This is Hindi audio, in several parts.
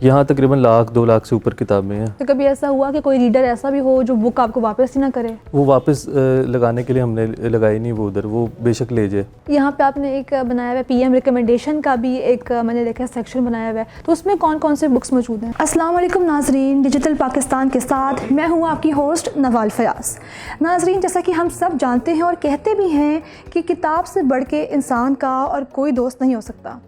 यहाँ तकरीबन 1-2 लाख से ऊपर किताबें हैं। तो कभी ऐसा हुआ कि कोई रीडर ऐसा भी हो जो बुक आपको वापस ही ना करे? वो वापस लगाने के लिए हमने लगाई नहीं, वो उधर वो बेशक ले जाए। यहाँ पे आपने एक बनाया हुआ है पीएम रिकमेंडेशन का भी एक मैंने देखा सेक्शन बनाया हुआ है, तो उसमें कौन कौन से बुक्स मौजूद हैं? अस्सलाम वालेकुम नाजरीन, डिजिटल पाकिस्तान के साथ मैं हूँ आपकी होस्ट नवाल फयाज। नाजरीन, जैसा कि हम सब जानते हैं और कहते भी हैं कि किताब से बढ़ के इंसान का और कोई दोस्त नहीं हो सकता।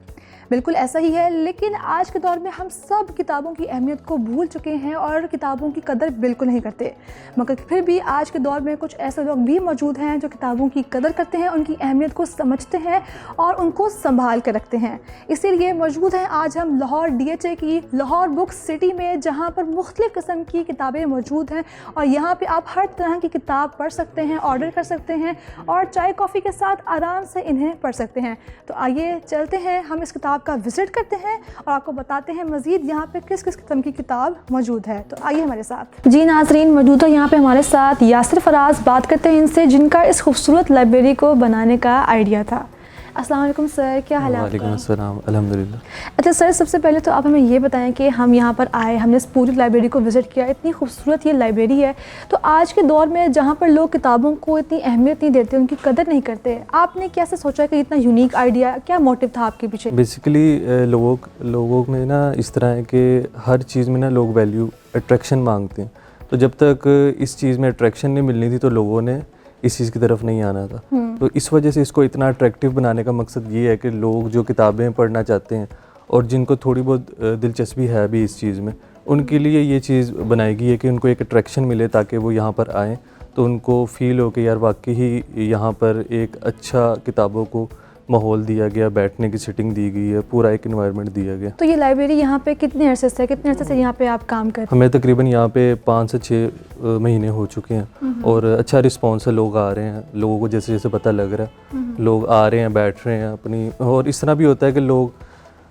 बिल्कुल ऐसा ही है, लेकिन आज के दौर में हम सब किताबों की अहमियत को भूल चुके हैं और किताबों की कदर बिल्कुल नहीं करते। मगर फिर भी आज के दौर में कुछ ऐसे लोग भी मौजूद हैं जो किताबों की कदर करते हैं, उनकी अहमियत को समझते हैं और उनको संभाल कर रखते हैं। इसीलिए मौजूद हैं आज हम लाहौर DHA की लाहौर बुक सिटी में, जहाँ पर मुख्तलिफ़ किस्म की किताबें मौजूद हैं और यहाँ पर आप हर तरह की किताब पढ़ सकते हैं, ऑर्डर कर सकते हैं और चाय कॉफ़ी के साथ आराम से इन्हें पढ़ सकते हैं। तो आइए चलते हैं, हम इस किताब का विज़िट करते हैं और आपको बताते हैं मज़ीद यहाँ पे किस किस किस्म की किताब मौजूद है। तो आइए हमारे साथ। जी नाज़रीन, मौजूद है यहाँ पे हमारे साथ यासिर फराज। बात करते हैं इनसे जिनका इस खूबसूरत लाइब्रेरी को बनाने का आइडिया था। अस्सलाम वालेकुम सर, क्या हाल है आपका? वालेकुम अस्सलाम, अल्हम्दुलिल्लाह। अच्छा सर, सबसे पहले तो आप हमें ये बताएं कि हम यहाँ पर आए, हमने इस पूरी लाइब्रेरी को विज़िट किया, इतनी खूबसूरत ये लाइब्रेरी है, तो आज के दौर में जहाँ पर लोग किताबों को इतनी अहमियत नहीं देते, उनकी कदर नहीं करते, आपने कैसे सोचा कि इतना यूनिक आइडिया, क्या मोटिव था आपके पीछे? बेसिकली लोगों में ना इस तरह है कि हर चीज़ में ना लोग वैल्यू अट्रैक्शन मांगते हैं, तो जब तक इस चीज़ में अट्रैक्शन नहीं मिलनी थी तो लोगों ने इस चीज़ की तरफ नहीं आना था। तो इस वजह से इसको इतना अट्रैक्टिव बनाने का मकसद ये है कि लोग जो किताबें पढ़ना चाहते हैं और जिनको थोड़ी बहुत दिलचस्पी है भी इस चीज़ में, उनके लिए ये चीज़ बनाई गई है कि उनको एक अट्रैक्शन मिले ताकि वो यहाँ पर आएँ, तो उनको फ़ील हो कि यार वाकई ही यहाँ पर एक अच्छा किताबों को माहौल दिया गया, बैठने की सीटिंग दी गई है, पूरा एक एनवायरनमेंट दिया गया। तो ये लाइब्रेरी यहाँ पे कितने अरसे से यहाँ पे आप काम कर? हमें तकरीबन यहाँ पे 5 से 6 महीने हो चुके हैं और अच्छा रिस्पॉन्स है, लोग आ रहे हैं, लोगों को जैसे जैसे पता लग रहा है, लोग आ रहे हैं, बैठ रहे हैं अपनी। और इस तरह भी होता है कि लोग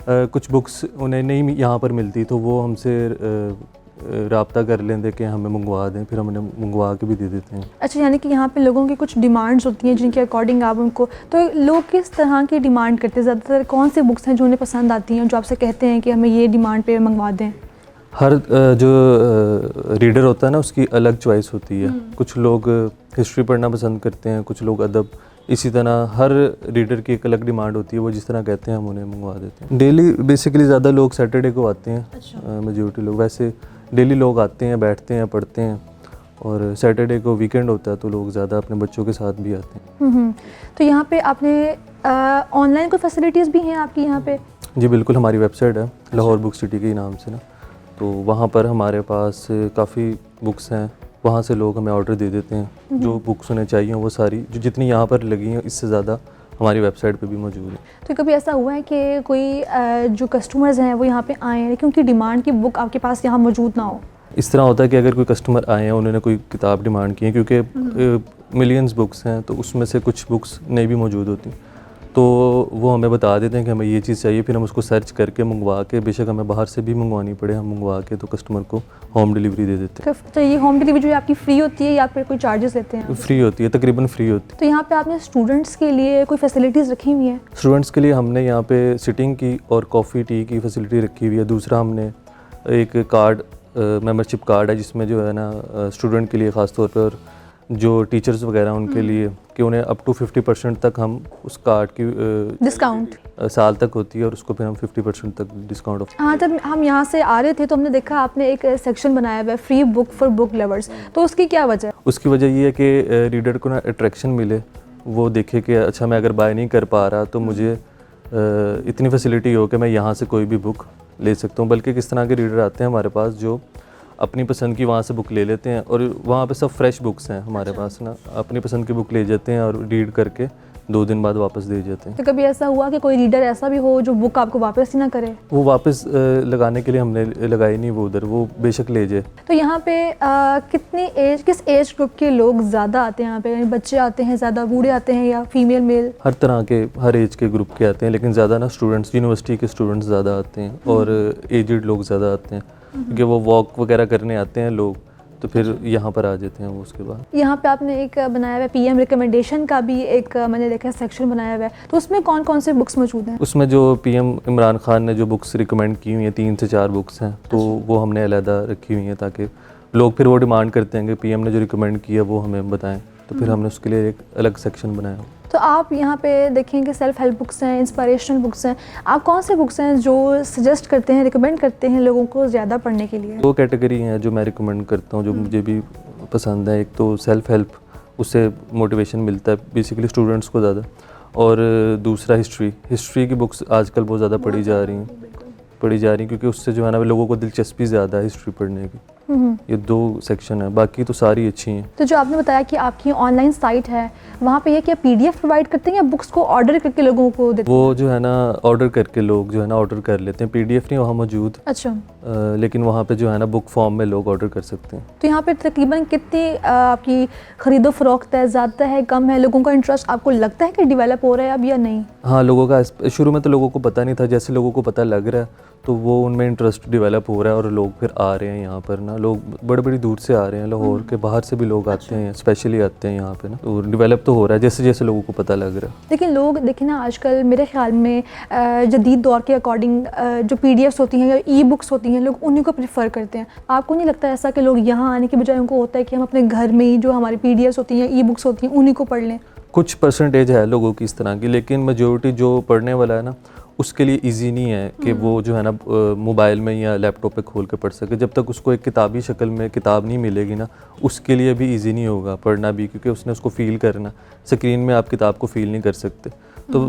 कुछ बुक्स उन्हें नहीं यहाँ पर मिलती तो वो हमसे राब्ता कर लेंगे कि हमें मंगवा दें, फिर हम उन्हें मंगवा के भी दे देते हैं। अच्छा, यानी कि यहाँ पे लोगों की कुछ डिमांड्स होती हैं जिनके अकॉर्डिंग आप उनको, तो लोग किस तरह की डिमांड करते हैं? ज़्यादातर कौन सी बुक्स हैं जो उन्हें पसंद आती हैं, जो आपसे कहते हैं कि हमें ये डिमांड पे मंगवा दें? हर जो रीडर होता है ना उसकी अलग चॉइस होती है। कुछ लोग हिस्ट्री पढ़ना पसंद करते हैं, कुछ लोग अदब, इसी तरह हर रीडर की एक अलग डिमांड होती है, वो जिस तरह कहते हैं हम उन्हें मंगवा देते हैं। डेली बेसिकली ज़्यादा लोग सैटरडे को आते हैं। अच्छा। मेजॉरिटी लोग वैसे डेली लोग आते हैं, बैठते हैं, पढ़ते हैं, और सैटरडे को वीकेंड होता है तो लोग ज़्यादा अपने बच्चों के साथ भी आते हैं। तो यहाँ पे आपने ऑनलाइन कोई फैसिलिटीज़ भी हैं आपकी यहाँ पे? जी बिल्कुल, हमारी वेबसाइट है लाहौर बुक सिटी के नाम से ना, तो वहाँ पर हमारे पास काफ़ी बुक्स हैं, वहाँ से लोग हमें ऑर्डर दे देते हैं, जो बुक्स उन्हें चाहिए वो सारी, जो जितनी यहाँ पर लगी हैं इससे ज़्यादा हमारी वेबसाइट पे भी मौजूद है। तो कभी ऐसा हुआ है कि कोई जो कस्टमर्स हैं वो यहाँ पे आए हैं लेकिन उनकी डिमांड की बुक आपके पास यहाँ मौजूद ना हो? इस तरह होता है कि अगर कोई कस्टमर आए हैं, उन्होंने कोई किताब डिमांड की है, क्योंकि मिलियंस बुक्स हैं तो उसमें से कुछ बुक्स नहीं भी मौजूद होती, तो वो हमें बता देते हैं कि हमें ये चीज़ चाहिए, फिर हम उसको सर्च करके मंगवा के, बेशक हमें बाहर से भी मंगवानी पड़े, हम मंगवा के तो कस्टमर को होम डिलीवरी दे देते हैं। तो ये होम डिलीवरी जो है आपकी फ्री होती है या फिर कोई चार्जेस लेते हैं? फ्री होती है, तकरीबन फ्री होती है। तो यहाँ पे आपने स्टूडेंट्स के लिए कोई फैसिलिटीज़ रखी हुई हैं? स्टूडेंट्स के लिए हमने यहाँ पे सिटिंग की और कॉफ़ी टी की फैसिलिटी रखी हुई है। दूसरा हमने एक कार्ड, मेंबरशिप कार्ड है जिसमें जो है ना स्टूडेंट के लिए ख़ास तौर पर, जो टीचर्स वगैरह उनके लिए, कि उन्हें अप टू 50% तक हम उस कार्ड की डिस्काउंट साल तक होती है और उसको फिर हम 50% तक डिस्काउंट ऑफ। हाँ, जब हम यहाँ से आ रहे थे तो हमने देखा आपने एक सेक्शन बनाया हुआ है free book for book lovers, तो उसकी क्या वजह है? उसकी वजह ये है कि रीडर को ना अट्रैक्शन मिले, वो देखे कि अच्छा मैं अगर बाय नहीं कर पा रहा तो मुझे इतनी फैसिलिटी हो कि मैं यहाँ से कोई भी बुक ले सकता हूँ। बल्कि किस तरह के रीडर आते हैं हमारे पास जो अपनी पसंद की वहाँ से बुक ले लेते हैं, और वहाँ पे सब फ्रेश बुक्स हैं हमारे पास ना, अपनी पसंद की बुक ले जाते हैं और रीड करके 2 दिन बाद वापस दे जाते हैं। तो कभी ऐसा हुआ कि कोई रीडर ऐसा भी हो जो बुक आपको वापस ही ना करे? वो वापस लगाने के लिए हमने लगाई नहीं, वो उधर वो बेशक ले जाए। तो यहाँ पे किस एज ग्रुप के लोग ज़्यादा आते हैं यहाँ पे? बच्चे आते हैं ज़्यादा, बूढ़े आते हैं या फीमेल मेल? हर तरह के, हर एज के ग्रुप के आते हैं, लेकिन ज़्यादा ना स्टूडेंट्स, यूनिवर्सिटी के स्टूडेंट्स ज़्यादा आते हैं और एजड लोग ज़्यादा आते हैं, क्योंकि वो वॉक वगैरह करने आते हैं लोग, तो फिर यहाँ पर आ जाते हैं वो उसके बाद। यहाँ पे आपने एक बनाया हुआ है पीएम रिकमेंडेशन का भी एक मैंने देखा है सेक्शन बनाया हुआ है, तो उसमें कौन कौन से बुक्स मौजूद हैं? उसमें जो पीएम इमरान खान ने जो बुक्स रिकमेंड की हुई हैं 3 से 4 बुक्स हैं, तो वो हमने अलहदा रखी हुई हैं ताकि लोग फिर वो डिमांड करते हैं कि पीएम ने जो रिकमेंड किया वो हमें बताएं, तो फिर हमने उसके लिए एक अलग सेक्शन बनाया। तो आप यहाँ पे देखें कि सेल्फ हेल्प बुक्स हैं, इंस्पिरेशनल बुक्स हैं, आप कौन से बुक्स हैं जो सजेस्ट करते हैं, रिकमेंड करते हैं लोगों को ज़्यादा पढ़ने के लिए? 2 कैटेगरी हैं जो मैं रिकमेंड करता हूँ, जो मुझे भी पसंद है। एक तो सेल्फ हेल्प, उससे मोटिवेशन मिलता है बेसिकली स्टूडेंट्स को ज़्यादा, और दूसरा हिस्ट्री की बुक्स आजकल बहुत ज़्यादा पढ़ी जा रही हैं क्योंकि उससे जो है ना लोगों को दिलचस्पी ज़्यादा है हिस्ट्री पढ़ने की। ये 2 सेक्शन है, बाकी तो सारी अच्छी हैं। तो जो आपने बताया कि आपकी ऑनलाइन साइट है, वहाँ पे ये क्या पीडीएफ प्रोवाइड करते हैं या बुक्स को ऑर्डर करके लोगों को देते हैं? वो जो है ना ऑर्डर करके लोग जो है ना ऑर्डर कर लेते हैं, पीडीएफ नहीं वहाँ मौजूद। अच्छा। लेकिन वहाँ पे जो है ना बुक फॉर्म में लोग ऑर्डर कर सकते हैं। तो यहाँ पे तकरीबन कितनी आपकी ख़रीदो फरोख्त है, ज़्यादा है, कम है? लोगों का इंटरेस्ट आपको लगता है कि डेवलप हो रहा है अब या नहीं? हाँ, लोगों का शुरू में तो लोगों को पता नहीं था, जैसे लोगों को पता लग रहा है तो वो उनमें इंटरेस्ट डेवलप हो रहा है और लोग फिर आ रहे हैं यहाँ पर ना। लोग बड़ी बड़ी दूर से आ रहे हैं, लाहौर के बाहर से भी लोग आते हैं, स्पेशली आते हैं यहाँ पे ना। तो डेवलप तो हो रहा है जैसे जैसे लोगों को पता लग रहा है। लेकिन लोग देखें ना आजकल मेरे ख्याल में जदीद दौर के अकॉर्डिंग जो पीडीएफ्स होती हैं या ई बुक्स होती हैं, लोग उन्हीं को प्रेफर करते हैं। आपको नहीं लगता ऐसा कि लोग यहाँ आने के बजाय उनको होता है कि हम अपने घर में ही जो हमारी पीडीएफ्स होती हैं, ई बुक्स होती हैं, उन्हीं को पढ़ लें? कुछ परसेंटेज है लोगों की इस तरह की, लेकिन मेजोरिटी जो पढ़ने वाला है ना उसके लिए इजी नहीं है कि वो जो है ना मोबाइल में या लैपटॉप पे खोल के पढ़ सके। जब तक उसको एक किताबी शक्ल में किताब नहीं मिलेगी ना, उसके लिए भी इजी नहीं होगा पढ़ना भी, क्योंकि उसने उसको फ़ील करना। स्क्रीन में आप किताब को फ़ील नहीं कर सकते। तो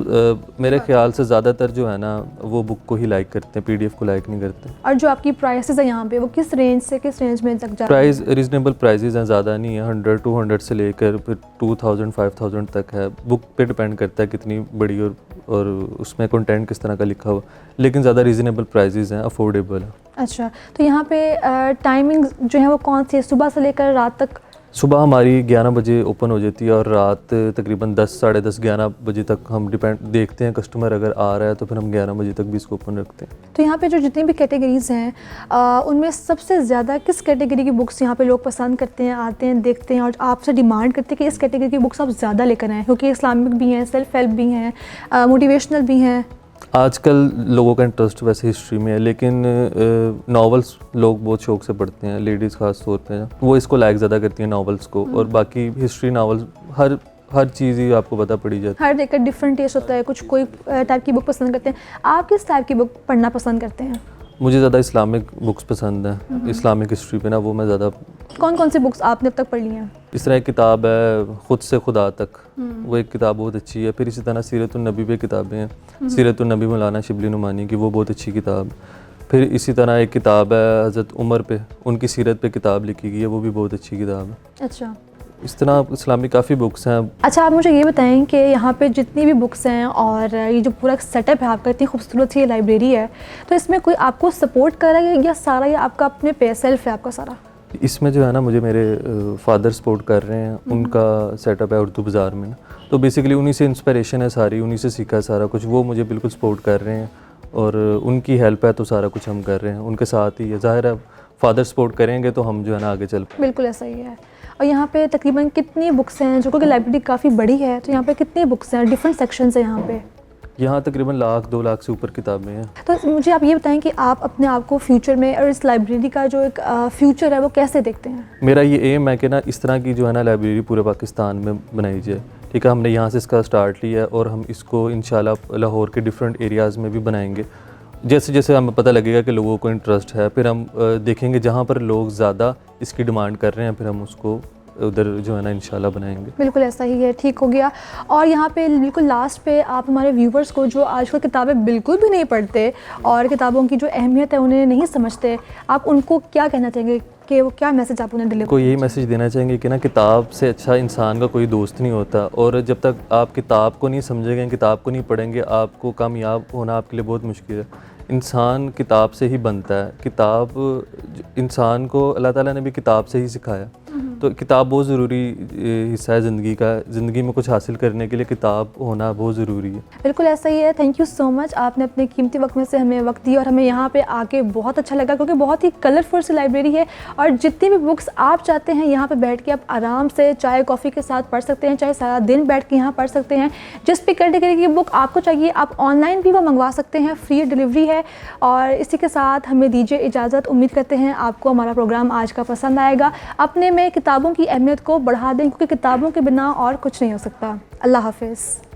मेरे ख्याल से ज़्यादातर जो है ना वो बुक को ही लाइक करते हैं, पीडीएफ को लाइक नहीं करते। और जो आपकी प्राइसेस है यहाँ पे वो किस रेंज से किस रेंज में तक जा रही है? प्राइस रीज़नेबल प्राइसेस हैं, ज़्यादा नहीं है। 100-200 से लेकर फिर 2000-5000 तक है। बुक पे डिपेंड करता है कितनी बड़ी और उसमें कंटेंट किस तरह का लिखा हुआ, लेकिन ज़्यादा रीज़नेबल प्राइसेस हैं, अफोर्डेबल है। अच्छा, तो यहाँ पे टाइमिंग जो है वो कौन सी है, सुबह से लेकर रात तक? सुबह हमारी 11 बजे ओपन हो जाती है और रात तकरीबन 10, साढ़े 10, 11 बजे तक हम देखते हैं कस्टमर अगर आ रहा है तो फिर हम 11 बजे तक भी इसको ओपन रखते हैं। तो यहाँ पे जो जितनी भी कैटेगरीज़ हैं उनमें सबसे ज़्यादा किस कैटेगरी की बुक्स यहाँ पे लोग पसंद करते हैं, आते हैं, देखते हैं और आपसे डिमांड करते हैं कि इस कैटेगरी की बुक्स आप ज़्यादा लेकर आएँ? क्योंकि इस्लामिक भी हैं, सेल्फ हेल्प भी हैं, मोटिवेशनल भी हैं। आजकल लोगों का इंटरेस्ट वैसे हिस्ट्री में है, लेकिन नॉवेल्स लोग बहुत शौक से पढ़ते हैं, लेडीज़ खास तौर पे वो इसको लाइक ज़्यादा करती हैं नॉवेल्स को, और बाकी हिस्ट्री नॉवेल्स हर चीज़ ही आपको पता पड़ी जाती है। हर एक का डिफरेंट टेस्ट होता है, कुछ कोई टाइप की बुक पसंद करते हैं। आप किस टाइप की बुक पढ़ना पसंद करते हैं? मुझे ज़्यादा इस्लामिक बुक्स पसंद हैं, इस्लामिक हिस्ट्री पे ना वो मैं ज़्यादा। कौन कौन सी बुक्स आपने अब तक पढ़ ली हैं? इस तरह एक किताब है खुद से खुदा तक, वो एक किताब बहुत अच्छी है। फिर इसी तरह सीरतुन्नबी पे किताबें हैं, सीरतुन्नबी मौलाना शिबली नुमानी की, वो बहुत अच्छी किताब। फिर इसी तरह एक किताब है हज़रत उमर पे, उनकी सीरत पे किताब लिखी गई है, वो भी बहुत अच्छी किताब है। अच्छा, इस तरह इस्लामी काफ़ी बुक्स हैं। अच्छा, आप मुझे ये बताएं कि यहाँ पे जितनी भी बुक्स हैं और ये जो पूरा सेटअप है आपका, इतनी खूबसूरत सी लाइब्रेरी है, तो इसमें कोई आपको सपोर्ट कर रहा है या सारा ये आपका अपने पे सेल्फ है आपका सारा? इसमें जो है ना मुझे मेरे फादर सपोर्ट कर रहे हैं, उनका सेटअप है उर्दू बाज़ार में ना, तो बेसिकली उन्हीं से इंस्पिरेशन है सारी, उन्हीं से सीखा है सारा कुछ। वो मुझे बिल्कुल सपोर्ट कर रहे हैं और उनकी हेल्प है तो सारा कुछ हम कर रहे हैं, उनके साथ ही है। ज़ाहिर है फादर सपोर्ट करेंगे तो हम जो है ना आगे चल। बिल्कुल ऐसा ही है। और यहाँ पे तकरीबन कितनी बुक्स हैं, जो कि लाइब्रेरी काफ़ी बड़ी है, तो यहाँ पे कितनी बुक्स हैं, डिफरेंट सेक्शंस हैं यहाँ पे? यहाँ तकरीबन 1,00,000-2 लाख से ऊपर किताबें हैं। तो मुझे आप ये बताएं कि आप अपने आप को फ्यूचर में और इस लाइब्रेरी का जो एक फ्यूचर है वो कैसे देखते हैं? मेरा ये एम है कि ना इस तरह की जो है ना लाइब्रेरी पूरे पाकिस्तान में बनाई जाए। ठीक है, हमने यहाँ से इसका स्टार्ट लिया और हम इसको इंशाल्लाह लाहौर के डिफरेंट एरियाज़ में भी बनाएंगे। जैसे जैसे हमें पता लगेगा कि लोगों को इंटरेस्ट है, फिर हम देखेंगे जहाँ पर लोग ज़्यादा इसकी डिमांड कर रहे हैं, फिर हम उसको उधर जो है ना इंशाल्लाह बनाएंगे। बिल्कुल ऐसा ही है, ठीक हो गया। और यहाँ पे बिल्कुल लास्ट पे आप हमारे व्यूवर्स को जो आजकल किताबें बिल्कुल भी नहीं पढ़ते और किताबों की जो अहमियत है उन्हें नहीं समझते, आप उनको क्या कहना चाहेंगे कि वो क्या मैसेज आप उन्हें डिलीवर? को यही मैसेज देना चाहेंगे कि ना किताब से अच्छा इंसान का कोई दोस्त नहीं होता, और जब तक आप किताब को नहीं समझेंगे, किताब को नहीं पढ़ेंगे, आपको कामयाब होना आपके लिए बहुत मुश्किल है। इंसान किताब से ही बनता है। किताब इंसान को अल्लाह ताला ने भी किताब से ही सिखाया। तो किताब बहुत ज़रूरी हिस्सा है ज़िंदगी का। ज़िंदगी में कुछ हासिल करने के लिए किताब होना बहुत ज़रूरी है। बिल्कुल ऐसा ही है। थैंक यू सो मच, आपने अपने कीमती वक्त में से हमें वक्त दिया और हमें यहाँ पे आके बहुत अच्छा लगा, क्योंकि बहुत ही कलरफुल सी लाइब्रेरी है और जितनी भी बुक्स आप चाहते हैं यहाँ पे बैठ के आप आराम से चाय कॉफ़ी के साथ पढ़ सकते हैं, चाहे सारा दिन बैठ के यहाँ पढ़ सकते हैं। जिस भी कैटेगरी की बुक आपको चाहिए आप ऑनलाइन भी वो मंगवा सकते हैं, फ्री डिलीवरी है। और इसी के साथ हमें दीजिए इजाज़त। उम्मीद करते हैं आपको हमारा प्रोग्राम आज का पसंद आएगा। अपने में किताबों की अहमियत को बढ़ा दें, क्योंकि किताबों के बिना और कुछ नहीं हो सकता। अल्लाह हाफ़िज़।